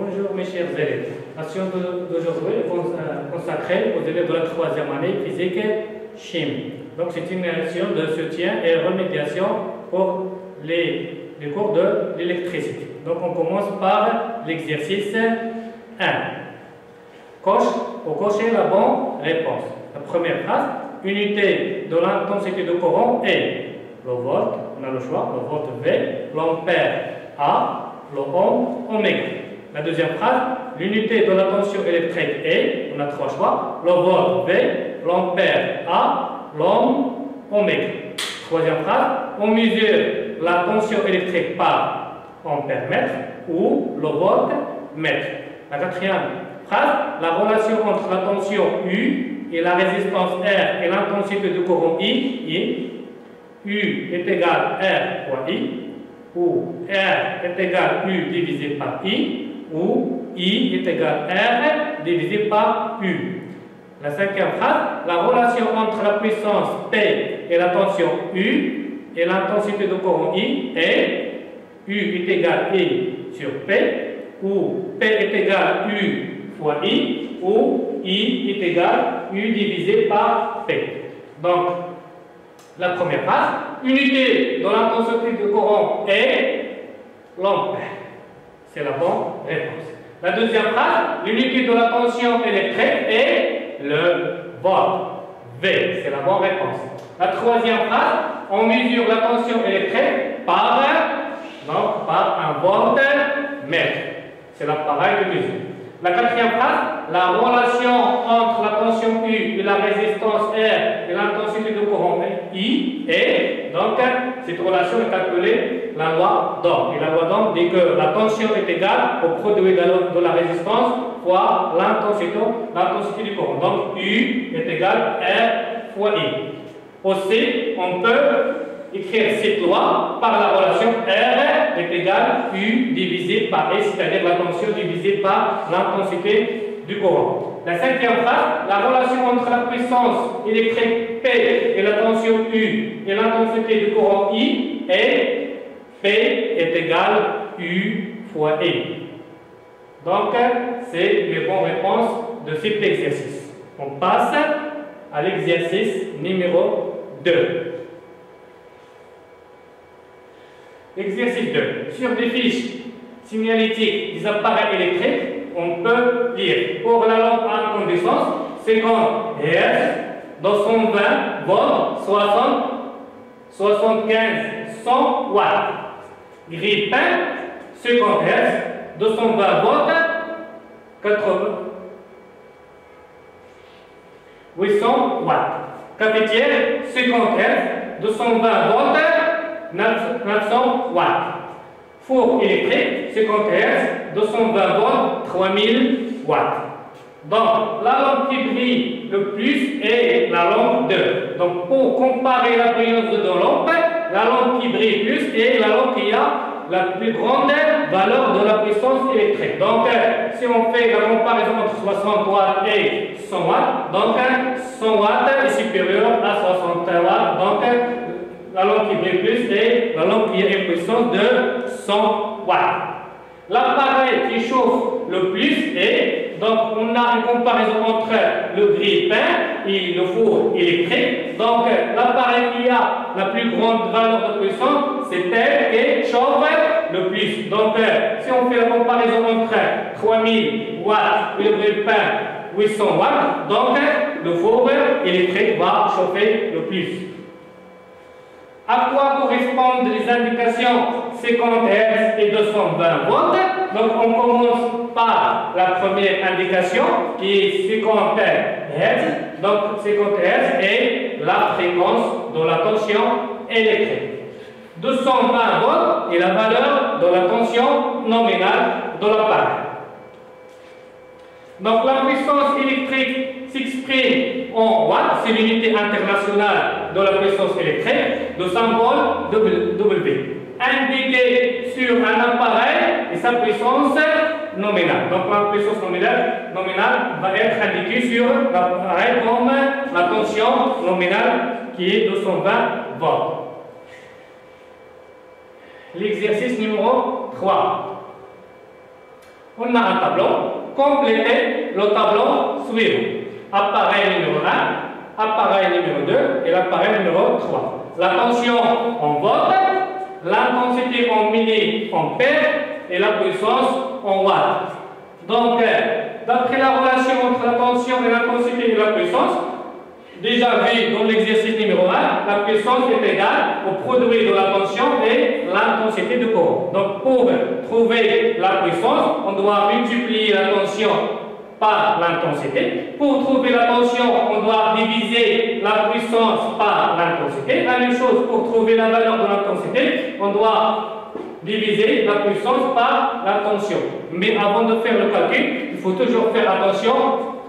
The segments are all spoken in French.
Bonjour mes chers élèves. La séance d'aujourd'hui est consacrée aux élèves de la 3e année physique chimie. Donc c'est une séance de soutien et remédiation pour les cours de l'électricité. Donc on commence par l'exercice 1. Cochez la bonne réponse. La première phrase, unité de l'intensité de courant est le volt, on a le choix, le volt V, l'ampère A, le ohm, oméga. La deuxième phrase, l'unité de la tension électrique est, on a trois choix, le volt V, l'ampère A, l'ohm, oméga. Troisième phrase, on mesure la tension électrique par ampère-mètre ou le volt-mètre. La quatrième phrase, la relation entre la tension U et la résistance R et l'intensité du courant I, U est égal à R fois I, ou R est égal à U divisé par I, ou I est égal à R divisé par U. La cinquième phrase, la relation entre la puissance P et la tension U et l'intensité du courant I est U est égal à I sur P, ou P est égal à U fois I, ou I est égal à U divisé par P. Donc, la première phrase, unité de l'intensité du courant est l'ampère. C'est la bonne réponse. La deuxième phrase, l'unité de la tension électrique est le volt. V, c'est la bonne réponse. La troisième phrase, on mesure la tension électrique par un voltmètre. C'est l'appareil de mesure. La quatrième phrase, la relation entre la tension U et la résistance R et l'intensité du courant I est, donc, cette relation est appelée la loi d'Ohm. Et la loi d'Ohm dit que la tension est égale au produit de la résistance fois l'intensité du courant. Donc, U est égal à R fois I. Aussi, on peut écrire cette loi par la relation R est égal à U divisé par S, c'est-à-dire la tension divisée par l'intensité du courant. La cinquième phrase, la relation entre la puissance électrique P et la tension U et l'intensité du courant I est P est égal à U fois I. Donc, c'est les bonnes réponses de cet exercice. On passe à l'exercice numéro 2. Exercice 2. Sur des fiches signalétiques des appareils électriques, on peut lire pour la lampe à incandescence 50 Hz, 220 volts, 60, 75, 100 watts. Grille peint 50 Hz, 220 volts, 80, 800 watts. Cafetière 50 Hz, 220 volts, 900 watts. Four électrique 50 Hz, 220 volts, 3000 watts. Donc, la lampe qui brille le plus est la lampe 2. Donc, pour comparer la brillance de deux lampes, la lampe qui brille plus est la lampe qui a la plus grande valeur de la puissance électrique. Donc, si on fait la comparaison entre 60 watts et 100 watts, donc 100 watts est supérieur à 60 watts. Donc, la lampe qui brille plus est la lampe qui a une puissance de 100 watts. L'appareil qui chauffe le plus est, donc on a une comparaison entre le grille-pain et le four électrique. Donc l'appareil qui a la plus grande valeur de puissance, c'est elle qui chauffe le plus. Donc si on fait la comparaison entre 3000 watts et le grille-pain 800 watts, donc le four électrique va chauffer le plus. À quoi correspondent les indications 50 Hz et 220 volts? Donc on commence par la première indication qui est 50 Hz. Donc 50 Hz est la fréquence de la tension électrique. 220 volts est la valeur de la tension nominale de l'appareil. Donc la puissance électrique s'exprime en watts, c'est l'unité internationale de la puissance électrique, de symbole W. Indiqué sur un appareil et sa puissance nominale. Donc la puissance nominale va être indiquée sur l'appareil comme la tension nominale qui est 220 volts. L'exercice numéro 3. On a un tableau. Complétez le tableau suivant. Appareil numéro 1, appareil numéro 2 et l'appareil numéro 3. La tension en volt, l'intensité en milliampères et la puissance en watts. Donc, d'après la relation entre la tension et l'intensité et la puissance, déjà vu dans l'exercice numéro 1, la puissance est égale au produit de la tension et l'intensité du courant. Donc, pour trouver la puissance, on doit multiplier la tension par l'intensité. Pour trouver la tension, on doit diviser la puissance par l'intensité. La même chose pour trouver la valeur de l'intensité, on doit diviser la puissance par la tension. Mais avant de faire le calcul, il faut toujours faire attention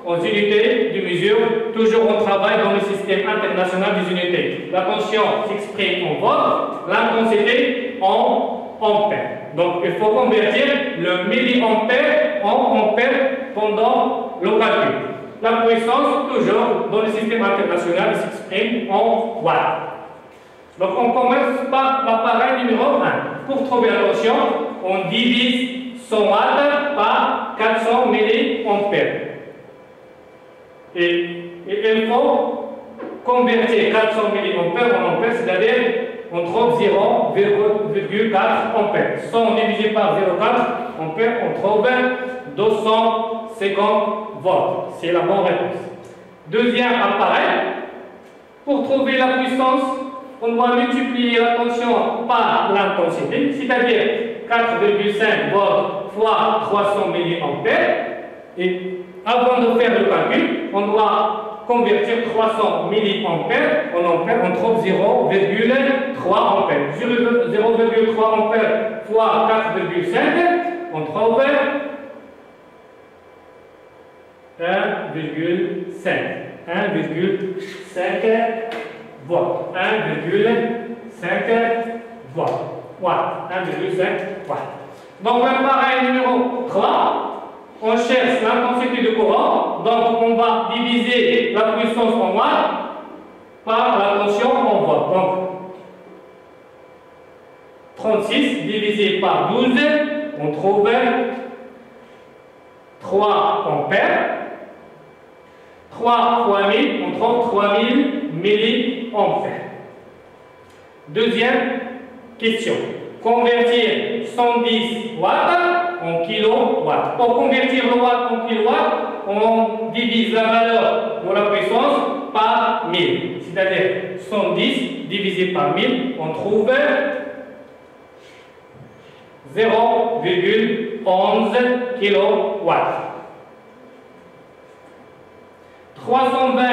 aux unités de mesure. Toujours on travaille dans le système international des unités. La tension s'exprime en volts, l'intensité en ampères. Donc il faut convertir le milliampère en ampère pendant le calcul. La puissance, toujours dans le système international, s'exprime en watts. Donc on commence par l'appareil numéro 1. Pour trouver la tension, on divise 100 watts par 400 milliampères. Et il faut convertir 400 milliampères en ampères, c'est-à-dire on trouve 0,4 ampères. 100 divisé par 0,4 ampères, on trouve 250 volts. C'est la bonne réponse. Deuxième appareil, pour trouver la puissance, on doit multiplier la tension par l'intensité, c'est-à-dire 4,5 volts fois 300 milliampères. Et avant de faire le calcul, on doit convertir 300 milliampères en ampères, on trouve 0,3 ampères. 0,3 ampères fois 4,5, on trouve 1,5 volts. 1,5 volts. 1,5 watts. Donc l'appareil numéro 3, on cherche l'intensité du courant, donc on va diviser la puissance en watts par la tension en volts. Donc 36 divisé par 12, on trouve 3 ampères. 3 fois 1000, on trouve 3000 milliampères. Deuxième question. Convertir 110 watts en kilowatts. Pour convertir le watt en kilowatt, on divise la valeur de la puissance par 1000. C'est-à-dire 110 divisé par 1000, on trouve 0,11 kilowatts. 320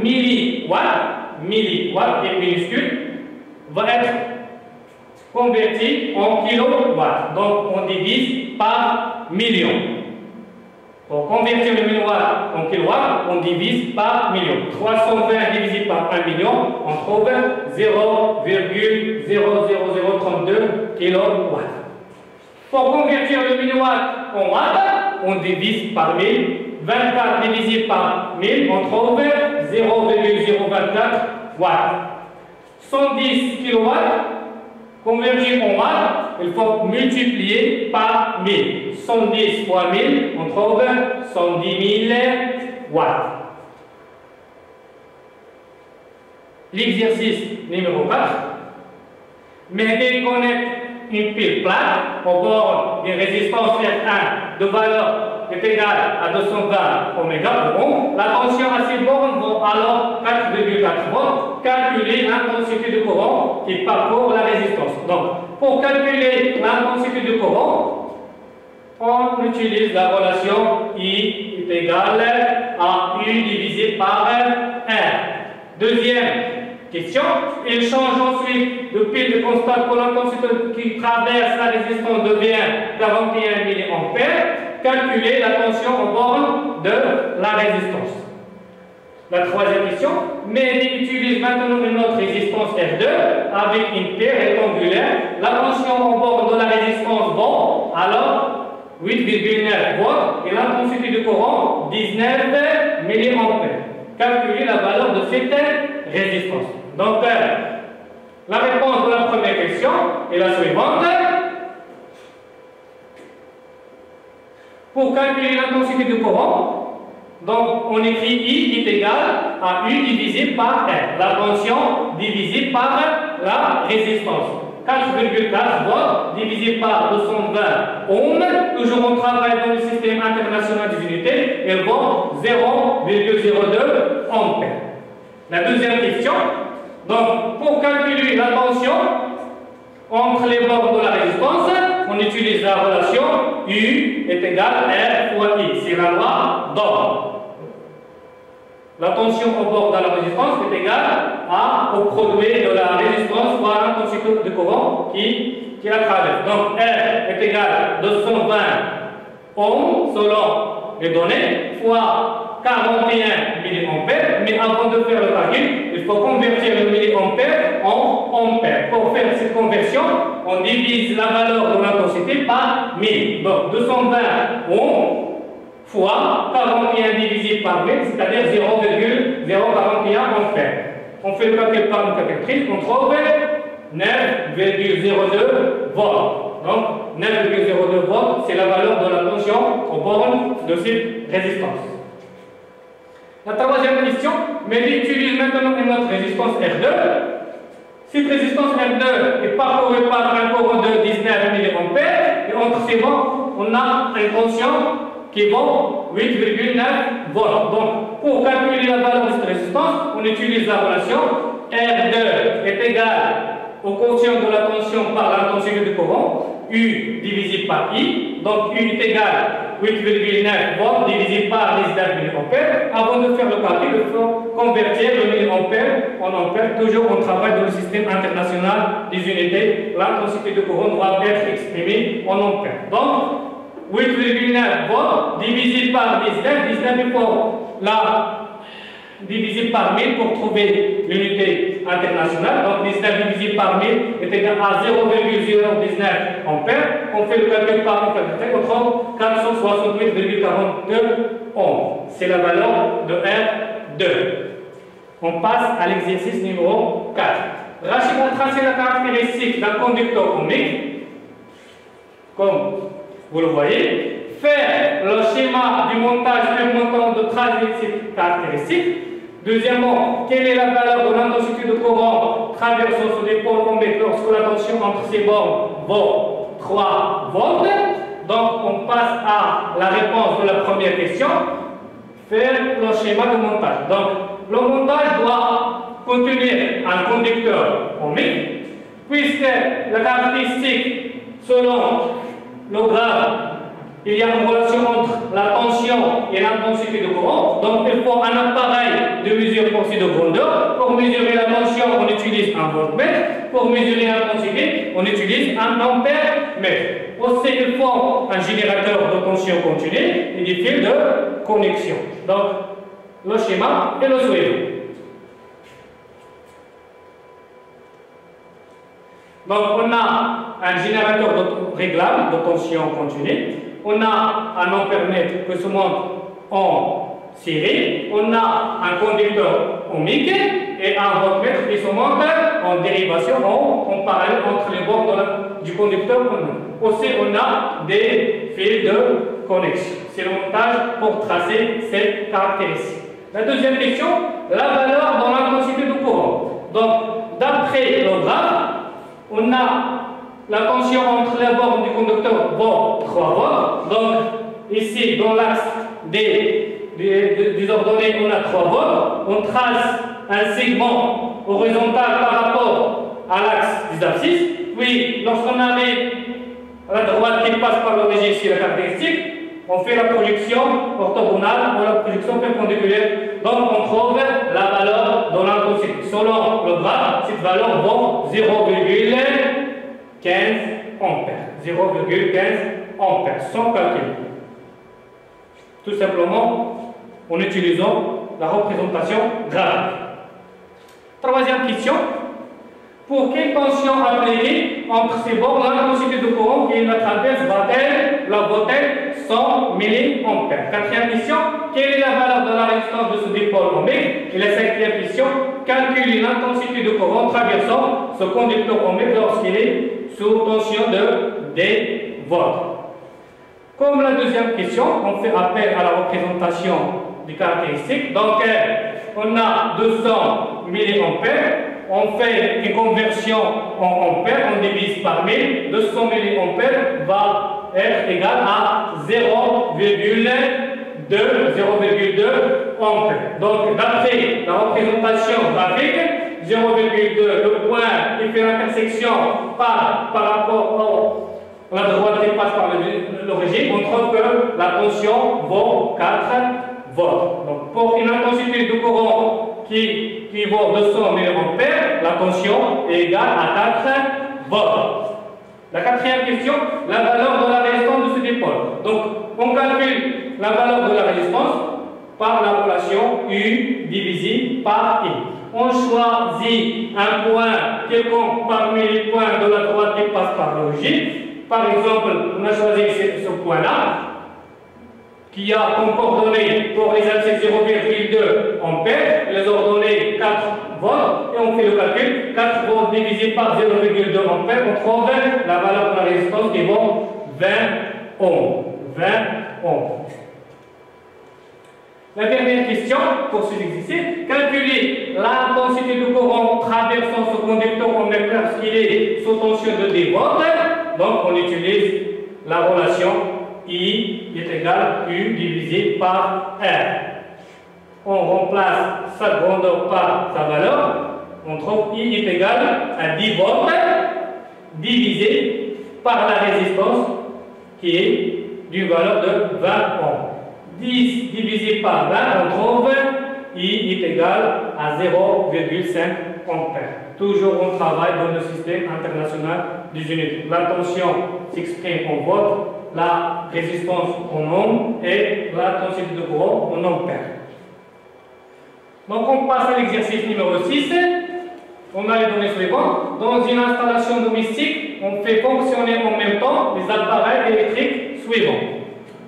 milliwatts est minuscule, va être converti en kilowatts. Donc on divise par million. Pour convertir le milliwatt en kilowatt, on divise par million. 320 divisé par 1 million, on trouve 0,00032 kilowatts. Pour convertir le milliwatt en watt, on divise par 1000. 24 divisé par 1000, on trouve 0,024 watts. 110 kW, converti en watts, il faut multiplier par 1000. 110 fois 1000, on trouve 110 000 watts. L'exercice numéro 4. Mettez connecte une pile plate au bord d'une résistance R1 de valeur est égale à 220 ω/ohm. La tension à ces bornes vaut alors 4,4 volts. Calculer l'intensité du courant qui parcourt la résistance. Donc, pour calculer l'intensité du courant, on utilise la relation I est égale à U divisé par R. Deuxième question, il change ensuite de pile de constate que l'intensité qui traverse la résistance devient 41 mA. Calculer la tension aux bornes de la résistance. La troisième question, mais utilise maintenant une autre résistance R2 avec une paire rectangulaire. La tension aux bornes de la résistance vaut alors 8,9 volts et l'intensité du courant 19 mA. Calculer la valeur de cette résistance. Donc, la réponse de la première question est la suivante. Pour calculer l'intensité du courant, donc on écrit I est égal à U divisé par R. La tension divisée par la résistance. 4,4 volts divisé par 220 ohms. Toujours on travaille dans le système international des unités. Elles vont 0,02 ampères. La deuxième question. Donc, pour calculer la tension entre les bords de la résistance, on utilise la relation U est égal à R fois I. C'est la loi d'Ohm. La tension au bord de la résistance est égale au produit de la résistance fois l'intensité du courant qui la traverse. Donc R est égal à 220 ohms selon les données fois 41 milliampères. Mais avant de faire le calcul, il faut convertir le milliampère en ampère. Pour faire cette conversion, on divise la valeur de l'intensité par 1000. Donc 220 ohms fois 41 divisé par 1000, c'est-à-dire 0,041 ampères. On fait le calcul par une calculatrice, on trouve 9,02 volts. Donc 9,02 volts, c'est la valeur de la tension aux bornes de cette résistance. La troisième question, mais il utilise maintenant une autre résistance R2. Cette résistance R2 est parcourue par un courant de 19 mA et entre ces bords, on a une tension qui vaut 8,9 volts. Donc, pour calculer la valeur de cette résistance, on utilise la relation R2 est égal au quotient de la tension par l'intensité du courant, U divisé par I. Donc, U est égal à 8,9 volts divisé par 19 mA. Avant de faire le calcul, il faut convertir le milliampère en ampère. Toujours, on travaille dans le système international des unités. L'intensité du courant doit être exprimée en ampère. Donc, 8,9 volts divisé par 19, il faut la diviser par 1000 pour trouver l'unité internationale. Donc 19 divisé par 1000 est égal à 0,019 ampères. On fait le calcul par une calculatrice, on trouve 468,42 ohms. C'est la valeur de R2. On passe à l'exercice numéro 4. Rachid a tracé la caractéristique d'un conducteur ohmique. Comme vous le voyez, faire le schéma du montage permettant de tracer cette caractéristique. Deuxièmement, quelle est la valeur de l'intensité de courant traversant ce dépôt ohmique lorsque la tension entre ces bornes vaut 3 volts. Donc, on passe à la réponse de la première question. Faire le schéma de montage. Donc, le montage doit contenir un conducteur ohmique, puisque la caractéristique, selon le graphe, il y a une relation entre la tension et l'intensité de courant. Donc, il faut un appareil de mesure pour ces deux grandeurs. Pour mesurer la tension, on utilise un voltmètre. Pour mesurer l'intensité, on utilise un ampère-mètre. Aussi, il faut un générateur de tension continue et des fils de connexion. Donc, le schéma est le suivant. Donc, on a un générateur réglable de tension continue. On a un ampère-mètre qui se monte en série. On a un conducteur ohmique et un voltmètre qui se monte en dérivation, en parallèle entre les bords du conducteur ohmique. Aussi, on a des fils de connexion. C'est le montage pour tracer ces caractéristiques. La deuxième question, la valeur dans l'intensité du courant. Donc, d'après le graphe, on a la tension entre les bornes du conducteur vaut 3 volts. Donc, ici, dans l'axe des ordonnées, on a 3 volts. On trace un segment horizontal par rapport à l'axe des abscisses. Puis, lorsqu'on arrive à la droite qui passe par l'origine sur la caractéristique, on fait la projection orthogonale ou la projection perpendiculaire. Donc, on trouve la valeur de l'intensité. Selon le graphe, cette valeur vaut 0,15 ampères. 0,15 ampères, sans calcul. Tout simplement en utilisant la représentation graphique. Troisième question. Pour quelle tension appliquée entre ces bords, l'intensité de courant qui la traverse va-t-elle 100 mA? Quatrième question. Quelle est la valeur de la résistance de ce dipôle ohmique? Et la cinquième question. Calculer l'intensité de courant traversant ce conducteur ohmique lorsqu'il est sous tension de D volts. Comme la deuxième question, on fait appel à la représentation des caractéristiques. Donc, on a 200 milliampères. On fait une conversion en ampères, on divise par 1000. 200 milliampères va être égal à 0,2 ampères. Donc, d'après la représentation graphique, 0,2, le point qui fait l'intersection par rapport à la droite qui passe par l'origine, on trouve que la tension vaut 4 volts. Donc, pour une intensité de courant qui vaut 200 milliampères, la tension est égale à 4 volts. La quatrième question, la valeur de la résistance de ce dipôle. Donc, on calcule la valeur de la résistance par la relation U divisé par I. On choisit un point quelconque parmi les points de la droite qui passe par l'origine. Par exemple, on a choisi ce point-là, qui a comme coordonnées pour les axes 0,2 ampères, les ordonnées 4 volts, et on fait le calcul, 4 volts divisé par 0,2 ampères, on trouve la valeur de la résistance qui vaut 20 ohms. 20 ohms. La dernière question pour ce exercice, calculer l'intensité du courant traversant ce conducteur en même temps qu'il est sous tension de 10 volts. Donc on utilise la relation I est égal à U divisé par R. On remplace sa grandeur par sa valeur. On trouve I est égal à 10 volts divisé par la résistance qui est d'une valeur de 20 ohms. 10 divisé par 20, on trouve I est égal à 0,5 ampères. Toujours on travaille dans le système international des unités. La tension s'exprime en volts, la résistance en ohms et la densité de courant en ampères. Donc on passe à l'exercice numéro 6. On a les données suivantes. Dans une installation domestique, on fait fonctionner en même temps les appareils électriques suivants.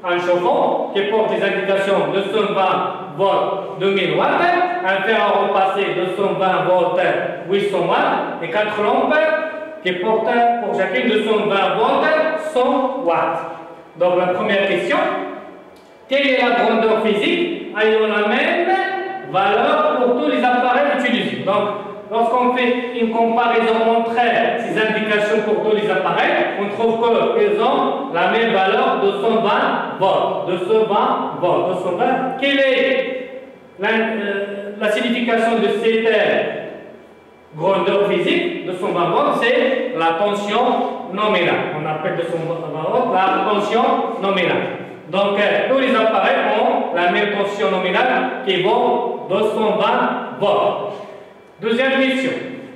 Un chauffe-eau qui porte des indications 220 volts 2000 watts, un fer à repasser 220 volts 800 watts et 4 lampes qui portent pour chacune 220 volts 100 watts. Donc la première question, quelle est la grandeur physique ayant la même valeur pour tous les appareils utilisés? Donc lorsqu'on fait une comparaison entre ces indications pour tous les appareils, on trouve qu'ils ont la même valeur de 220 volts. 220 volts. 220. Quelle est la signification de cette grandeur physique? 220 volts, c'est la tension nominale. On appelle 220 volts la tension nominale. Donc tous les appareils ont la même tension nominale qui vaut 220 volts. Deuxième question,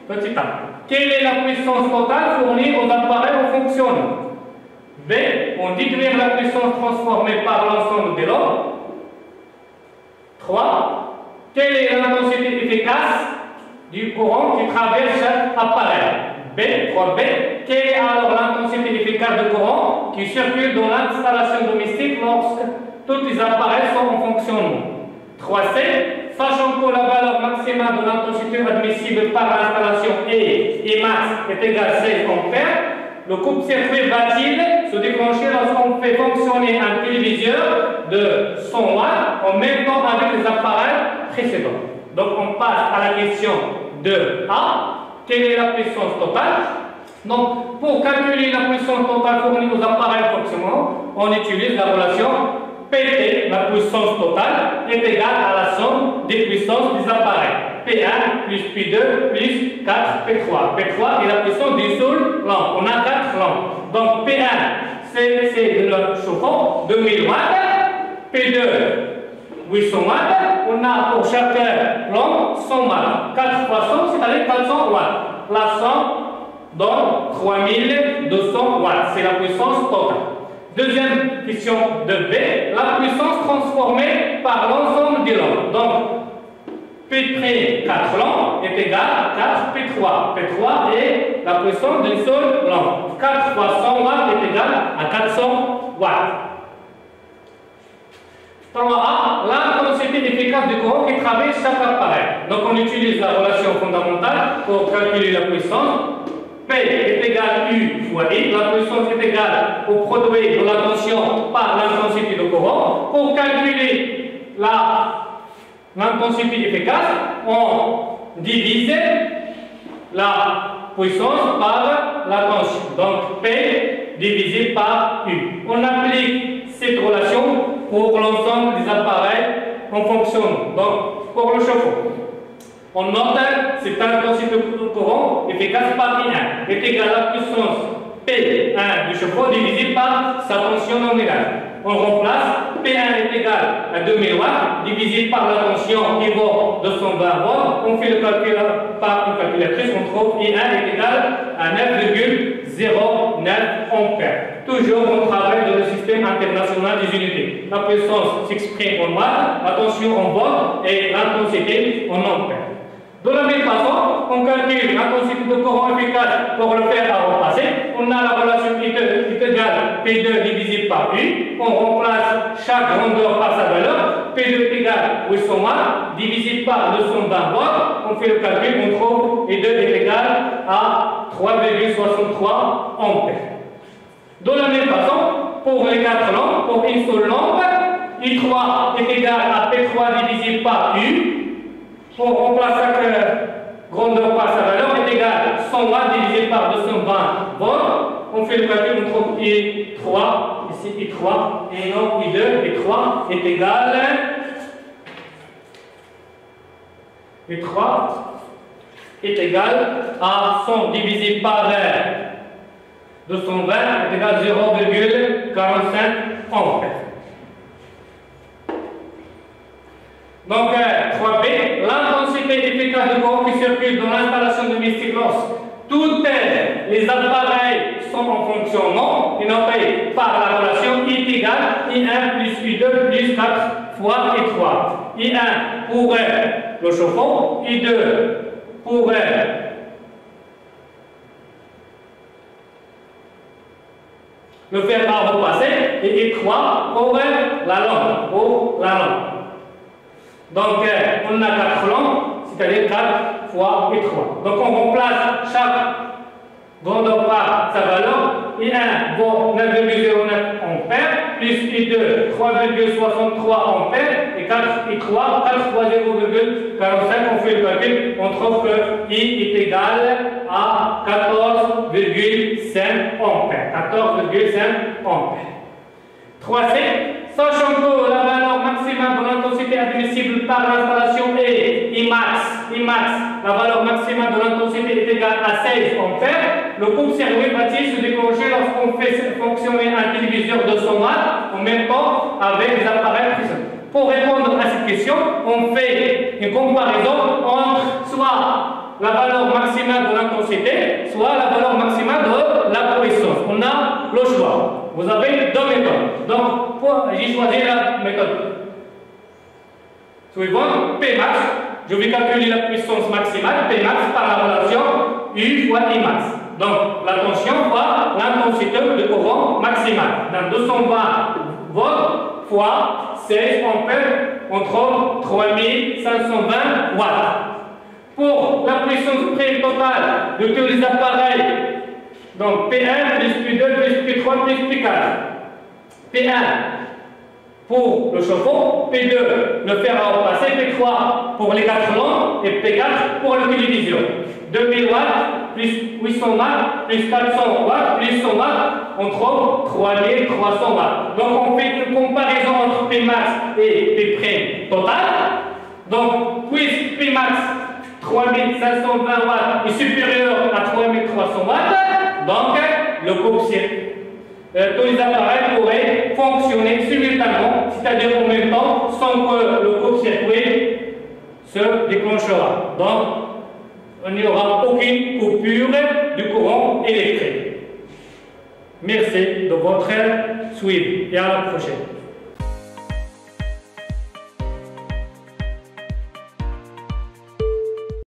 petit a. Quelle est la puissance totale fournie aux appareils en fonctionnement? B. On déduire la puissance transformée par l'ensemble des lots. 3. Quelle est l'intensité efficace du courant qui traverse chaque appareil? B. 3B. Quelle est alors l'intensité efficace du courant qui circule dans l'installation domestique lorsque tous les appareils sont en fonctionnement? 3C. Sachant que la valeur maximale de l'intensité admissible par l'installation E max est égale à 16 ampères, le coupe-circuit va-t-il se déclencher lorsqu'on fait fonctionner un téléviseur de 100 watts en même temps avec les appareils précédents? Donc on passe à la question de A. Quelle est la puissance totale? Donc pour calculer la puissance totale fournie aux appareils en fonctionnement, on utilise la relation PT, la puissance totale, est égale à la somme des puissances des appareils. P1 plus P2 plus 4 P3. P3 est la puissance d'une seule lampe. On a 4 lampes. Donc P1, c'est le chauffe-eau, 2000 watts. P2, 800 watts. On a pour chaque lampe 100 watts. 4 fois 100, c'est-à-dire 400 watts. La somme donne 3200 watts. C'est la puissance totale. Deuxième question de B, la puissance transformée par l'ensemble des lampes. Donc, P3, 4 lampes est égal à 4 P3. P3 est la puissance d'une seule lampe. 4 fois 100 watts est égal à 400 watts. 3A, l'intensité efficace du courant qui traverse chaque appareil. Donc, on utilise la relation fondamentale pour calculer la puissance. P est égal U fois I, la puissance est égale au produit de la tension par l'intensité de courant. Pour calculer l'intensité efficace, on divise la puissance par la tension. Donc P divisé par U. On applique cette relation pour l'ensemble des appareils en fonctionnement. Donc pour le chauffe-eau, on note cette intensité de courant efficace par I1 est égale à la puissance P1 du chauffe-eau divisé par sa tension nominale. On remplace P1 est égal à 2000 watts divisé par la tension qui vaut 220 volts. On fait le calcul par une calculatrice. On trouve I1 est égal à 9,09 ampères. Toujours on travaille dans le système international des unités. La puissance s'exprime en watts, la tension en volts et l'intensité en ampères. De la même façon, on calcule l'intensité de courant efficace pour le faire à remplacer. On a la relation I2 est égale P2 divisé par U. On remplace chaque grandeur par sa valeur. P2 est égal 800 watts divisé par 220 volts. On fait le calcul, on trouve I2 est égal à 3,63 ampères. De la même façon, pour les 4 lampes, pour une seule lampe, I3 est égal à P3 divisé par U. On remplace chaque grandeur par sa valeur est égale à 100 watts divisé par 220 volts. On fait le calcul, on trouve I3, ici I3, et non I2, I3 est égal à 100 divisé par 220 est égal à 0,45 ampères. Donc 3B, l'intensité efficace de courant qui circule dans l'installation domestique lorsque tous les appareils sont en fonctionnement et notée par la relation I est égale I1 plus I2 plus 4 fois I3. I1 pour le chauffe-eau, I2 pour le fer à repasser et I3 pour la lampe. Donc, on a 4 lampes, c'est-à-dire 4 fois I3. Donc, on remplace chaque grandeur par sa valeur. I1 vaut 9,09 ampères, plus I2 3,63 ampères, et 4 I3, 4 fois 0,45, on fait le calcul, on trouve que I est égal à 14,5 ampères. 14,5 ampères. 3C, sachant que la valeur maximale de l'intensité admissible par l'installation est Imax, la valeur maximale de l'intensité est égale à 16 ampères, le coupe-circuit va-t-il se déclencher lorsqu'on fait fonctionner un téléviseur de 100 watts en même temps avec des appareils prismes? Pour répondre à cette question, on fait une comparaison entre soit la valeur maximale de l'intensité, soit la valeur maximale de la puissance. On a le choix. Vous avez deux méthodes. Donc, j'ai choisi la méthode suivante, Pmax. Je vais calculer la puissance maximale, Pmax, par la relation U fois Imax. Donc, la tension fois l'intensité de courant maximale. Dans 220 volts fois 16 ampères, on trouve 3520 watts. Pour la puissance prime totale de tous les appareils, donc P1 plus P2 plus P3 plus P4. P1 pour le chauffe-eau, P2 le fer à repasser, P3 pour les 4 lampes et P4 pour le téléviseur. 2000 watts plus 800 watts plus 400 watts plus 100 watts, on trouve 3300 watts. Donc on fait une comparaison entre Pmax et P' total. Donc puisque Pmax 3520 watts est supérieur à 3300 watts, donc le coupe-circuit, tous les appareils pourraient fonctionner simultanément, c'est-à-dire en même temps, sans que le coupe-circuit se déclenchera. Donc, il n'y aura aucune coupure du courant électrique. Merci de votre suivi et à la prochaine.